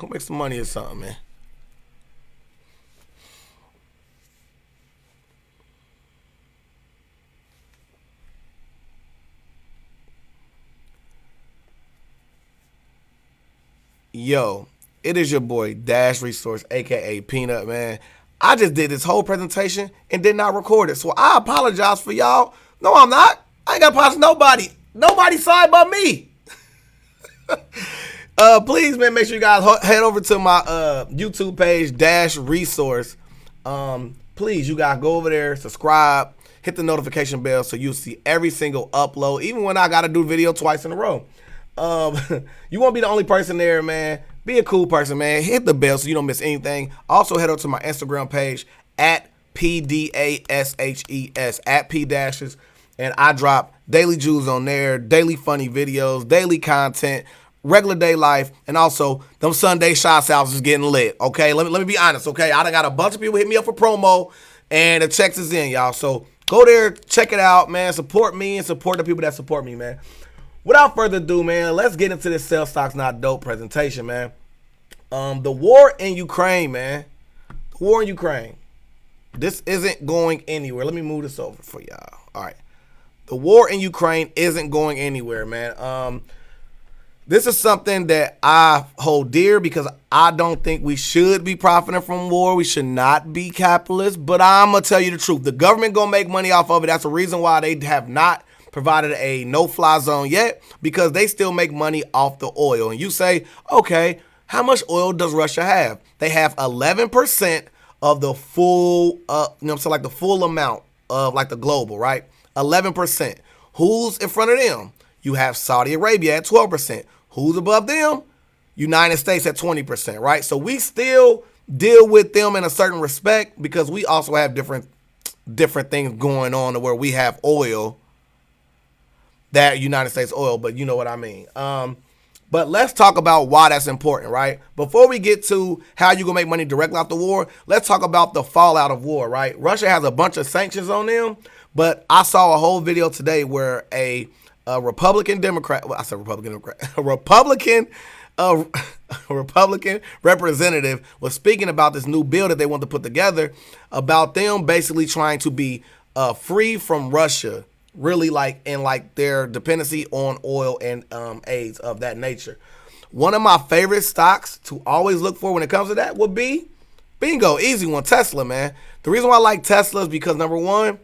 Go make some money or something, man. Yo, it is your boy Dash Resource, aka Peanut, man. I just did this whole presentation and did not record it, so I apologize for y'all. No, I'm not. I ain't got to apologize to nobody. Nobody saw it but me. Please, man, make sure you guys head over to my YouTube page, Dash Resource. Please, you guys go over there, subscribe, hit the notification bell so you'll see every single upload, even when I got to do video twice in a row. You won't be the only person there, man. Be a cool person, man. Hit the bell so you don't miss anything. Also, head over to my Instagram page at PDASHES at P Dashes, and I drop daily Jews on there, daily funny videos, daily content, regular day life, and also them Sunday shots outs is getting lit. Okay, let me be honest. Okay, I done got a bunch of people hit me up for promo, and the checks is in, y'all. So go there, check it out, man. Support me and support the people that support me, man. Without further ado, man, let's get into this Sell Stocks Not Dope presentation, man. The war in Ukraine, man. The war in Ukraine. This isn't going anywhere. Let me move this over for y'all. All right. The war in Ukraine isn't going anywhere, man. This is something that I hold dear because I don't think we should be profiting from war. We should not be capitalists. But I'm going to tell you the truth. The government going to make money off of it. That's the reason why they have not provided a no-fly zone yet, because they still make money off the oil. And you say, okay, how much oil does Russia have? They have 11% of the full, like the full amount of like the global, right? 11%. Who's in front of them? You have Saudi Arabia at 12%. Who's above them? United States at 20%, right? So we still deal with them in a certain respect because we also have different things going on where we have oil, that United States oil, but you know what I mean. But let's talk about why that's important, right? Before we get to how you gonna make money directly off the war, let's talk about the fallout of war, right? Russia has a bunch of sanctions on them, but I saw a whole video today where a Republican Democrat, well, I said Republican Democrat, a Republican representative was speaking about this new bill that they want to put together about them basically trying to be free from Russia, really like their dependency on oil and aids of that nature. One of my favorite stocks to always look for when it comes to that would be, bingo, easy one, Tesla, man. The reason why I like Tesla is because, number one,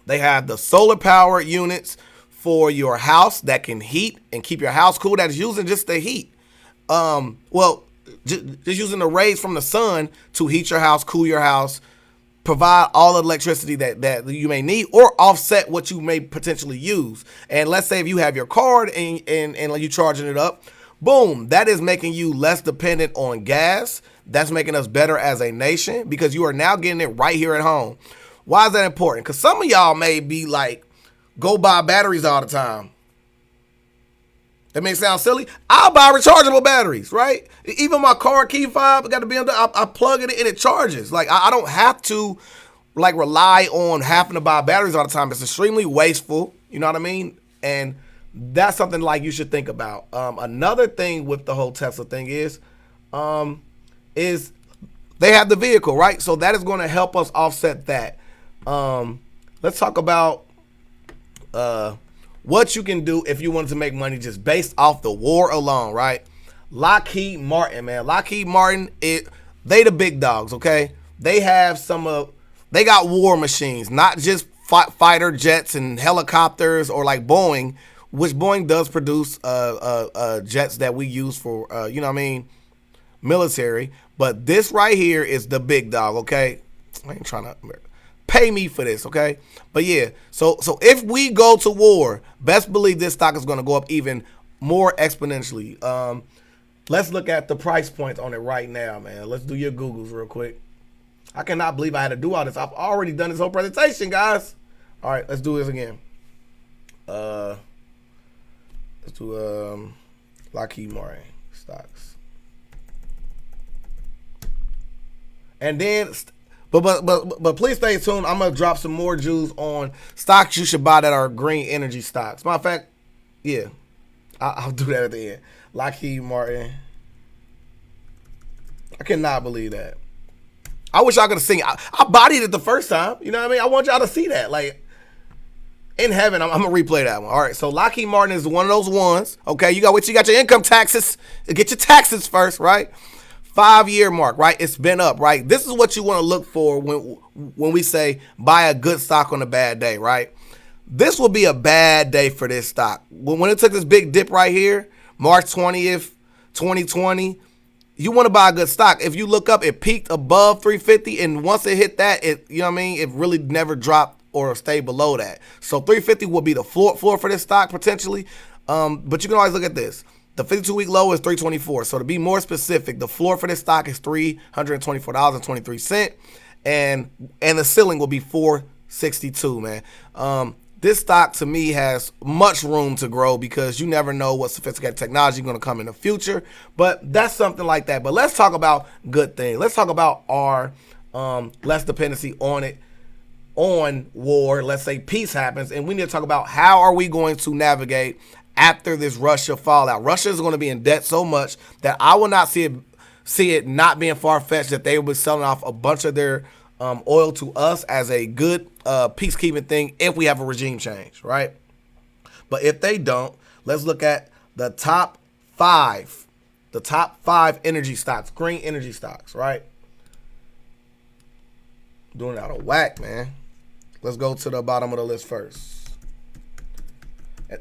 they have the solar power units for your house that can heat and keep your house cool. That is using just the heat. Just using the rays from the sun to heat your house, cool your house, provide all the electricity that you may need, or offset what you may potentially use. And let's say if you have your card and you charging it up, boom, that is making you less dependent on gas. That's making us better as a nation because you are now getting it right here at home. Why is that important? Because some of y'all may be like, go buy batteries all the time. That may sound silly. I'll buy rechargeable batteries, right? Even my car key fob got to be under. I plug it in and it charges. Like I don't have to like rely on having to buy batteries all the time. It's extremely wasteful. You know what I mean? And that's something like you should think about. Another thing with the whole Tesla thing is they have the vehicle, right? So that is going to help us offset that. Let's talk about what you can do if you wanted to make money just based off the war alone, right? Lockheed Martin, man. Lockheed Martin, they the big dogs, okay? They have they got war machines, not just fighter jets and helicopters or like Boeing, which Boeing does produce jets that we use for, you know what I mean, military. But this right here is the big dog, okay? I ain't trying to pay me for this, okay? But yeah, so if we go to war, best believe this stock is going to go up even more exponentially. Let's look at the price points on it right now, man. Let's do your Googles real quick. I cannot believe I had to do all this. I've already done this whole presentation, guys. All right, let's do this again. Let's do Lockheed Martin stocks. And then, but please stay tuned. I'm gonna drop some more Jews on stocks you should buy that are green energy stocks. Matter of fact, yeah, I'll do that at the end. Lockheed Martin I cannot believe that. I wish I could have seen it. I bodied it the first time. You know what I mean? I want y'all to see that. Like, in heaven, I'm going to replay that one. All right, so Lockheed Martin is one of those ones. Okay, you got your income taxes. Get your taxes first, right? 5-year mark, right? It's been up, right? This is what you want to look for when we say buy a good stock on a bad day, right? This will be a bad day for this stock. When it took this big dip right here, March 20th, 2020, you want to buy a good stock. If you look up, it peaked above 350, and once it hit that, you know what I mean, it really never dropped or stayed below that. So 350 will be the floor for this stock potentially. But you can always look at this. The 52-week low is 324. So to be more specific, the floor for this stock is $324.23, and the ceiling will be 462, man. This stock, to me, has much room to grow because you never know what sophisticated technology is going to come in the future. But that's something like that. But let's talk about good things. Let's talk about our less dependency on war. Let's say peace happens, and we need to talk about how are we going to navigate after this Russia fallout. Russia is going to be in debt so much that I will not see it not being far-fetched that they will be selling off a bunch of their oil to us as a good peacekeeping thing if we have a regime change, right? But if they don't, let's look at the top five energy stocks, green energy stocks, right? Doing it out of whack, man. Let's go to the bottom of the list first.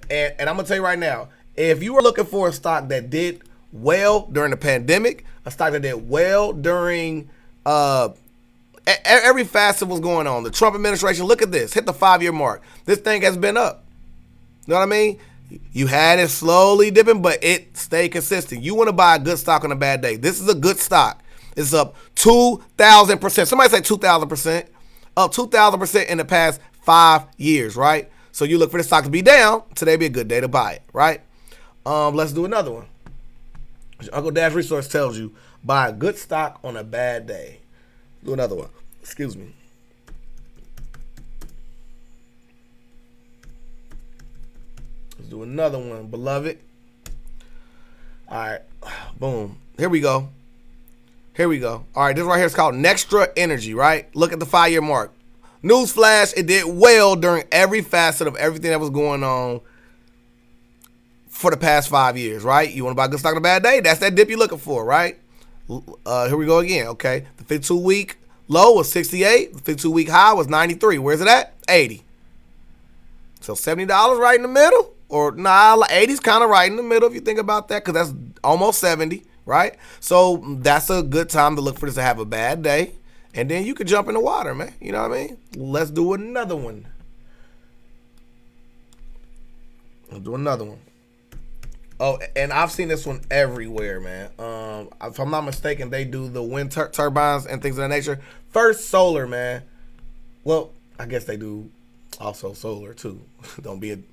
And I'm going to tell you right now, if you are looking for a stock that did well during the pandemic, a stock that did well during every facet was going on. The Trump administration, look at this, hit the 5-year mark. This thing has been up. You know what I mean? You had it slowly dipping, but it stayed consistent. You want to buy a good stock on a bad day. This is a good stock. It's up 2,000%. Somebody say 2,000%. Up 2,000% in the past 5 years, right? So you look for the stock to be down. Today be a good day to buy it, right? Let's do another one. Uncle Dash Resource tells you, buy a good stock on a bad day. Do another one. Excuse me. Let's do another one, beloved. All right. Boom. Here we go. All right, this right here is called Nextra Energy, right? Look at the 5-year mark. Newsflash, it did well during every facet of everything that was going on for the past 5 years, right? You want to buy a good stock on a bad day? That's that dip you're looking for, right? Here we go again, okay? The 52-week low was 68. The 52-week high was 93. Where's it at? 80. So $70 right in the middle? Or nah, 80's kind of right in the middle if you think about that, because that's almost 70, right? So that's a good time to look for this to have a bad day. And then you could jump in the water, man. You know what I mean? Let's do another one. Oh, and I've seen this one everywhere, man. If I'm not mistaken, they do the wind turbines and things of that nature. First Solar, man. Well, I guess they do also solar too. Don't be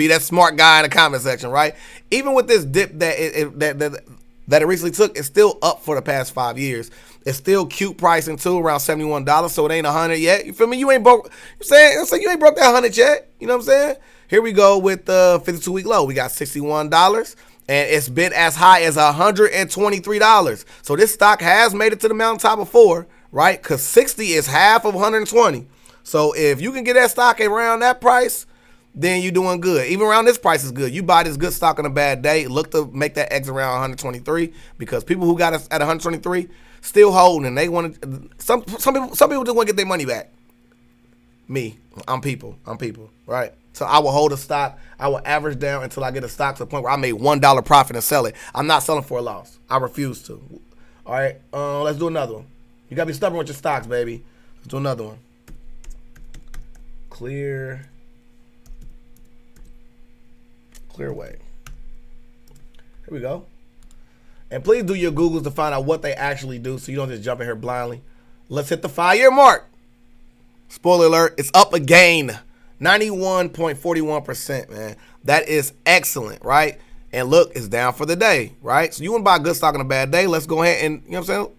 that smart guy in the comment section, right? Even with this dip that it recently took, it's still up for the past 5 years. It's still cute pricing too, around $71. So it ain't 100 yet. You feel me? You ain't broke. I'm saying you ain't broke that 100 yet. You know what I'm saying? Here we go with the 52-week low. We got $61, and it's been as high as $123. So this stock has made it to the mountaintop before, right? Because 60 is half of 120. So if you can get that stock around that price, then you're doing good. Even around this price is good. You buy this good stock on a bad day, look to make that exit around 123, because people who got us at 123 still holding, and they want to. Some people just want to get their money back. Me, I'm people, right? So I will hold a stock. I will average down until I get a stock to the point where I made $1 profit and sell it. I'm not selling for a loss. I refuse to. All right, let's do another one. You gotta be stubborn with your stocks, baby. Let's do another one. Clearway. Here we go. And please do your Googles to find out what they actually do, so you don't just jump in here blindly. Let's hit the 5-year mark. Spoiler alert, it's up again. 91.41%, man. That is excellent, right? And look, it's down for the day, right? So you want to buy a good stock on a bad day, let's go ahead and, you know what I'm saying?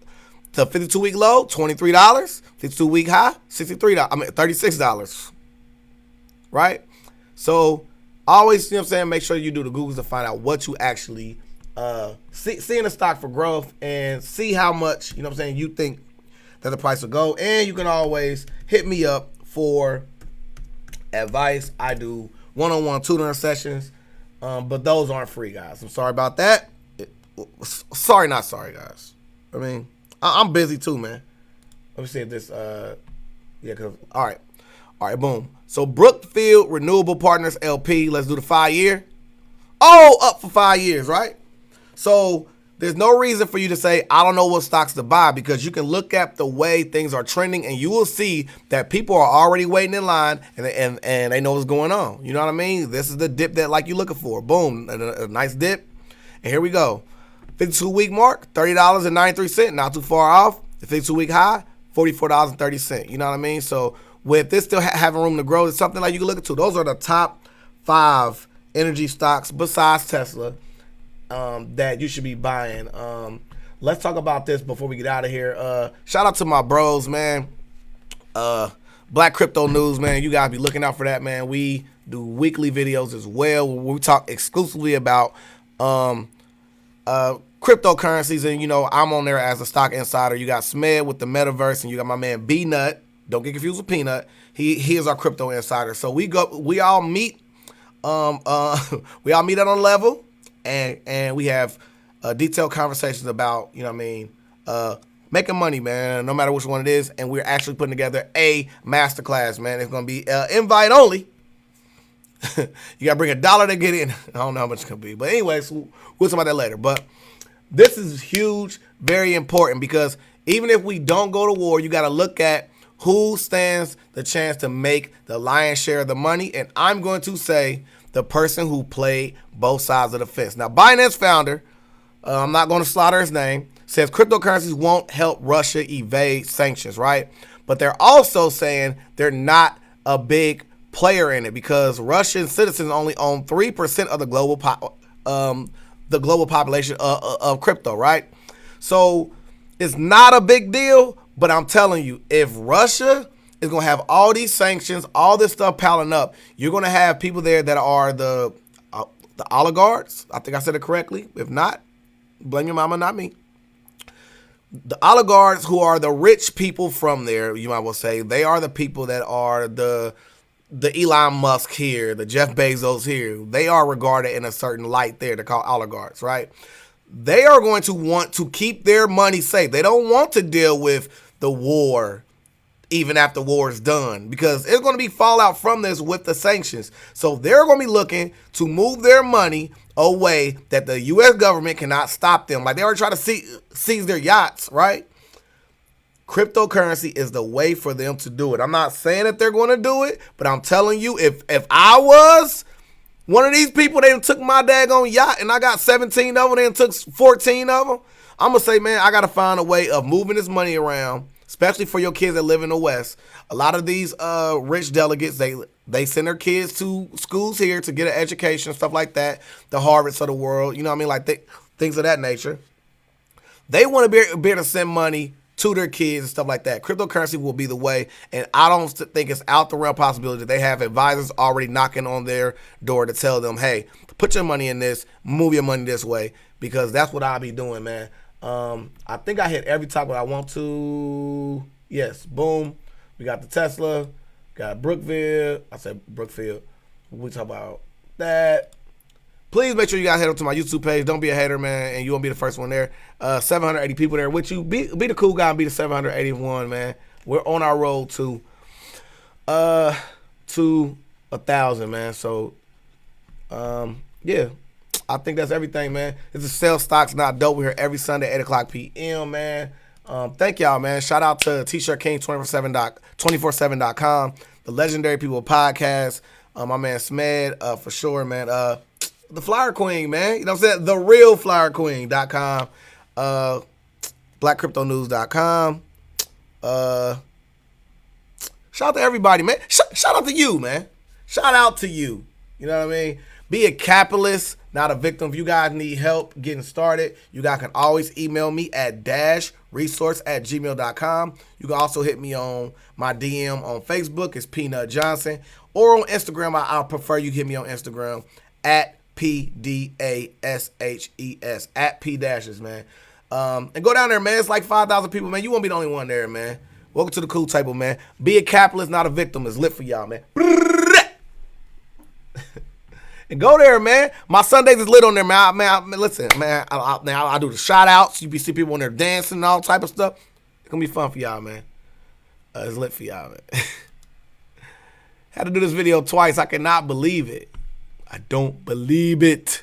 The 52-week low, $23. 52-week high, $36. Right? So always, you know what I'm saying, make sure you do the Googles to find out what you actually seeing the stock for growth and see how much, you know what I'm saying, you think that the price will go. And you can always hit me up for advice. I do one-on-one tutoring sessions, but those aren't free, guys. I'm sorry about that. Sorry, not sorry, guys. I mean, I'm busy too, man. Let me see if this, all right, boom. So Brookfield Renewable Partners LP, let's do the 5-year. Oh, up for 5 years, right? So there's no reason for you to say, I don't know what stocks to buy, because you can look at the way things are trending and you will see that people are already waiting in line and they know what's going on. You know what I mean? This is the dip that like you're looking for. Boom, a nice dip. And here we go. 52-week mark, $30.93, not too far off. The 52-week high, $44.30. You know what I mean? So with this still having room to grow, it's something like you can look into. Those are the top 5 energy stocks besides Tesla that you should be buying. Let's talk about this before we get out of here. Shout out to my bros, man. Black Crypto News, man. You guys be looking out for that, man. We do weekly videos as well where we talk exclusively about cryptocurrencies, and you know I'm on there as a stock insider. You got Smed with the metaverse, and you got my man B Nut. Don't get confused with Peanut. He is our crypto insider. So we all meet we all meet at on level, and we have detailed conversations about, you know what I mean, making money, man, no matter which one it is. And we're actually putting together a masterclass, man. It's gonna be invite only. You gotta bring $1 to get in. I don't know how much it's gonna be, but anyways, we'll talk about that later. But this is huge, very important, because even if we don't go to war, you gotta look at who stands the chance to make the lion's share of the money. And I'm going to say the person who played both sides of the fence. Now, Binance founder, I'm not going to slaughter his name, says cryptocurrencies won't help Russia evade sanctions, right? But they're also saying they're not a big player in it because Russian citizens only own 3% of the global population of crypto, right? So it's not a big deal. But I'm telling you, if Russia is going to have all these sanctions, all this stuff piling up, you're going to have people there that are the oligarchs. I think I said it correctly. If not, blame your mama, not me. The oligarchs, who are the rich people from there, you might well say, they are the people that are the Elon Musk here, the Jeff Bezos here. They are regarded in a certain light there. They're called oligarchs, right? They are going to want to keep their money safe. They don't want to deal with the war even after war is done, because it's going to be fallout from this with the sanctions. So they're going to be looking to move their money away that the U.S. government cannot stop them. Like they already try to seize their yachts, right? Cryptocurrency is the way for them to do it. I'm not saying that they're going to do it, but I'm telling you, if I was one of these people, they took my daggone yacht and I got 17 of them, they took 14 of them, I'm going to say, man, I got to find a way of moving this money around, especially for your kids that live in the West. A lot of these rich delegates, they send their kids to schools here to get an education, stuff like that, the Harvards of the world, you know what I mean, like things of that nature. They want to be able to send money to their kids and stuff like that. Cryptocurrency will be the way, and I don't think it's out the realm possibility that they have advisors already knocking on their door to tell them, hey, put your money in this, move your money this way, because that's what I'll be doing, man. I think I hit every topic I want to. Yes, boom. We got the Tesla, got Brookfield. I said Brookfield. We talk about that. Please make sure you guys head up to my YouTube page. Don't be a hater, man, and you won't be the first one there. 780 people there with you. Be the cool guy and be the 781, man. We're on our road to 1,000, man. So, yeah. I think that's everything, man. This is Sell Stocks Not Dope. We're here every Sunday, 8 o'clock p.m., man. Thank y'all, man. Shout out to T-Shirt King 247.com, the Legendary People Podcast, my man Smed, for sure, man. The Flyer Queen, man. You know what I'm saying? The Real Flyer Queen.com, blackcryptonews.com. Shout out to everybody, man. Shout out to you, man. Shout out to you. You know what I mean? Be a capitalist, not a victim. If you guys need help getting started, you guys can always email me at dashresource@gmail.com. You can also hit me on my DM on Facebook. It's Peanut Johnson. Or on Instagram, I'll prefer you hit me on Instagram at PDASHES at P Dashes, man. And go down there, man. It's like 5,000 people, man. You won't be the only one there, man. Welcome to the cool table, man. Be a capitalist, not a victim. It's lit for y'all, man. And go there, man. My Sundays is lit on there, man. Listen, man. I do the shout outs. You see people on there dancing and all type of stuff. It's gonna be fun for y'all, man. It's lit for y'all, man. Had to do this video twice. I cannot believe it. I don't believe it.